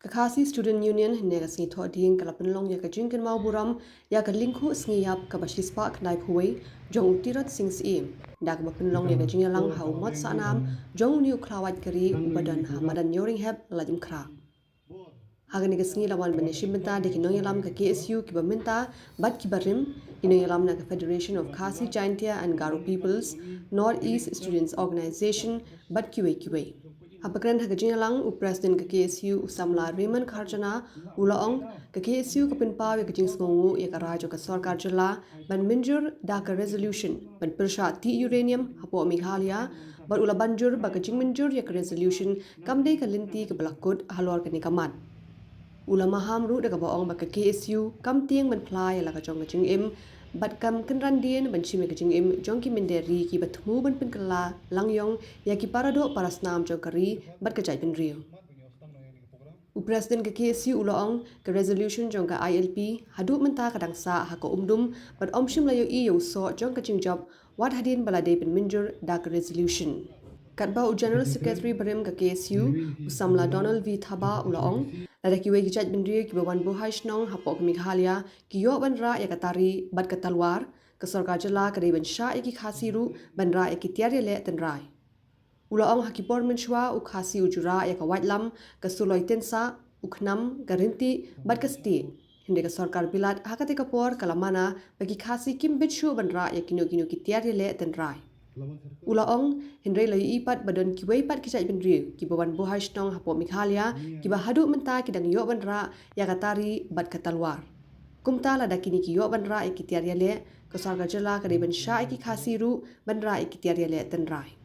Kakasi Student Union hene ka singi tho ding kala penlong ya ka jingkan mau buram ya ka lingku singi yap ka bashispa knai phuwei jong tirat sings im dak ba penlong ya ka jingalang hau mat sanam jong niu khlawat kari badan hamadan yoring heb lajim khra hagani ka singi lawan bane shibenta de kinong yalam ka KSU ki baminta bat ki barim inong yalam na ka Federation of Khasi Jaintia and Garo Peoples North East Students Organization bat kiwei Apakran haga jingalang u president ka KSU usamla Raymond Kharjana ulaong ka KSU ka pinpaw ka jing sngongu ya ka rajo ka sarkar jilla ban minjur da ka resolution ban persha ti uranium hapo Meghalaya ban ula banjur ba ka jing minjur ya ka resolution kamdei ka linti ka balakut halor ka ni kamat ula maham ru da ka baong ba ka KSU kam tieng ban phlai la ka jong ka jing im bat kam kenran dien ban chime ka jing im jong ki minderi ki batmu ban pin kala langyong ya ki parado parasnam jokari bat ka jai bin rio u president ka KSU uloong ka resolution jong ka ILP hadu menta ka dangsa ha ko umdum bat omshim layo i yo so jong ka jing job wat hadin balade bin minjur da ka resolution Katba u General Secretary Barim ka KSU usamla Donald V Thaba ulaong lada ki wegi jaj bindri ki bawan buhai shnong hapok Meghalaya ki yo ban ra ya katari bat ka talwar ka sarkar jala ka ban sha ki khasi ru ban ra ki tiare le ten rai ulaong hakipor menchwa u khasi u jura ya ka waitlam ka suloi tensa u khnam ka rinti bat ka sti hinde ka sarkar bilat hakate ka por kalamana bagi khasi kim bichu ban ra ya kino ki tiare le ten rai Ulaong hindray layu ipat badan kiway pat kisay bindri ki bawan buhay shnong hapo Meghalaya ki bahadu menta ki dang yo banra ya katari bat katalwar kumta la dakini ki yo banra e ki tiarya le ko sarga jala ka ban sha ki khasiru banra e ki tiarya le tenrai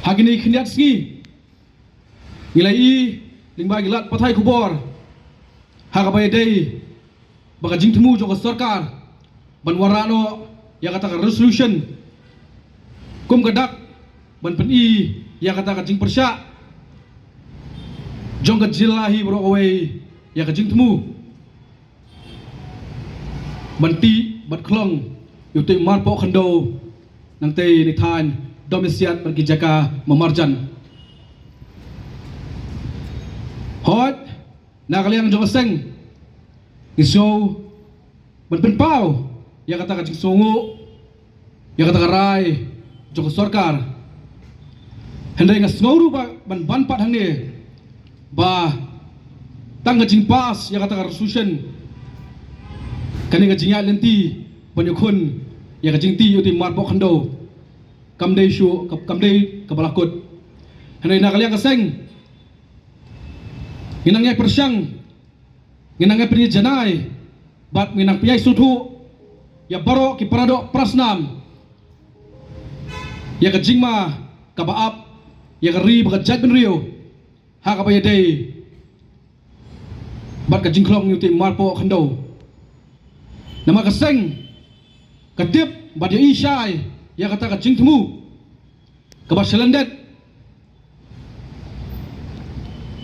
Hagini khniat ski ngilai lingba gilat pathai khubor hagabai dei baka jingtmu jong sarkar banwarano ya kata resolution kum gadak ban pen i ya kata jing persya jong jilahi bro away ya ka jingtmu banti bat klong yuti marpo khando nang te ni than domisiat pergi jaga memarjan hot na kalian jong seng iso ban pen pau ya kata jing songu ya kata rai jong sarkar hendai ngas ngoru ban ban pat hangne ba tang jing pas ya kata resolution kani jing ya lenti banyukun ya jing ti yuti marpo khando kamdei shu kamdei kabalakut hanai na kalian kaseng nginangnya persyang nginangnya peri janai bat nginang piyai sutu ya baro ki parado prasnam ya ka jingma ka baap ya ka ri ba jat ben rio ha ka bay dei bat ka jingklong yuti marpo khando nama kaseng katip bat ya ishai ya kata ka jingtmu ka bashalandet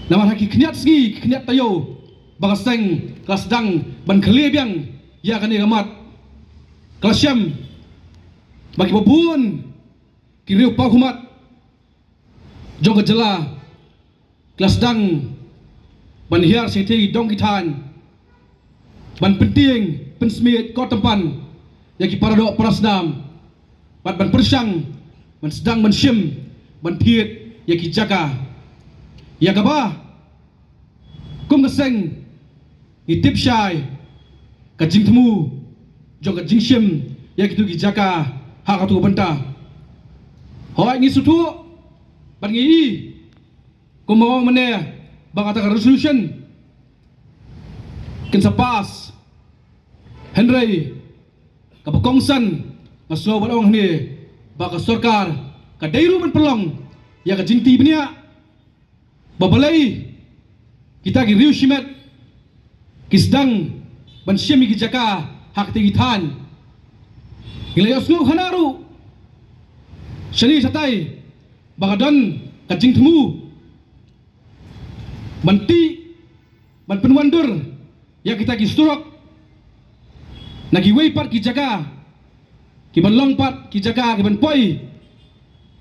nama haki khniat ski khniat tayo bagaseng kelas dang ban khlebiang ya kani gamat klasyam bagi babun kiriu pahumat jong jela kelas dang ban hiar seti dong kitan ban penting pensmit ko tempan ya ki parado prasdam bat ban persyang ban sedang ban syim ban thiet ya ki jaga ya gaba kum geseng itip syai ka jingtmu jong ka jingsyim ya ki tu ki jaga ha ka tu banta hoi ngi sutu ban ngi kum mau mene bang ata resolution kin sapas henry ka kongsan masuk balong ni baka sarkar ka dairu man pelong ya ka jingti benia babalai kita ki riu shimet kisdang ban syemi ki jaka hak tigitan ngilayos ngu hanaru shani satai bagadon kajing temu banti ban penwandur ya kita kisturok nagi weipat ki jaga ki ban longpat ki jaga ki ban poi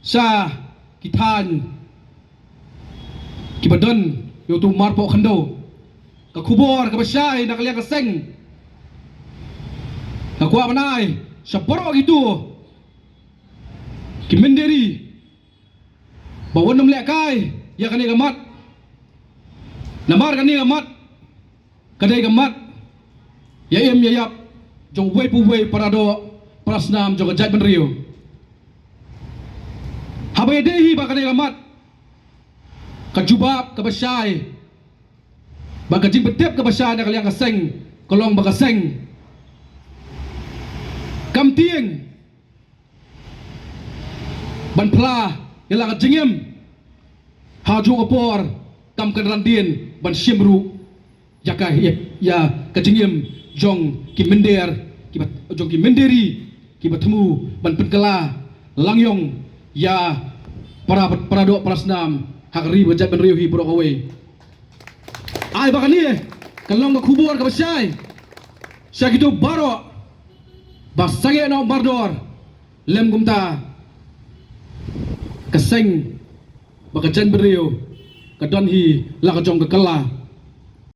sa kitan ki badon yo tu marpo khando ka kubor ka basai nak liang ka seng ka kwa manai sa poro gitu ki menderi bawon nom lekai ya kani gamat namar kani gamat kadai gamat ya em ya yap jong wei pu wei parado prasnam jong jat benrio habai dehi ba kani gamat kajubab kabasai bagajing betep kabasai nak liang kaseng kolong bagaseng kamtieng ban pla yalang jingem haju opor kam kenrandien ban siemru jaka ya kajingem jong ki mender ki jong ki menderi ki bertemu ban penkela langyong ya para do prasnam hakri bajat ban riuhi burok away ai bakani kalong kubur ka basai sakitu baro basage no bardor lem gumta kaseng bakajan beriu kadon hi la kajong kekela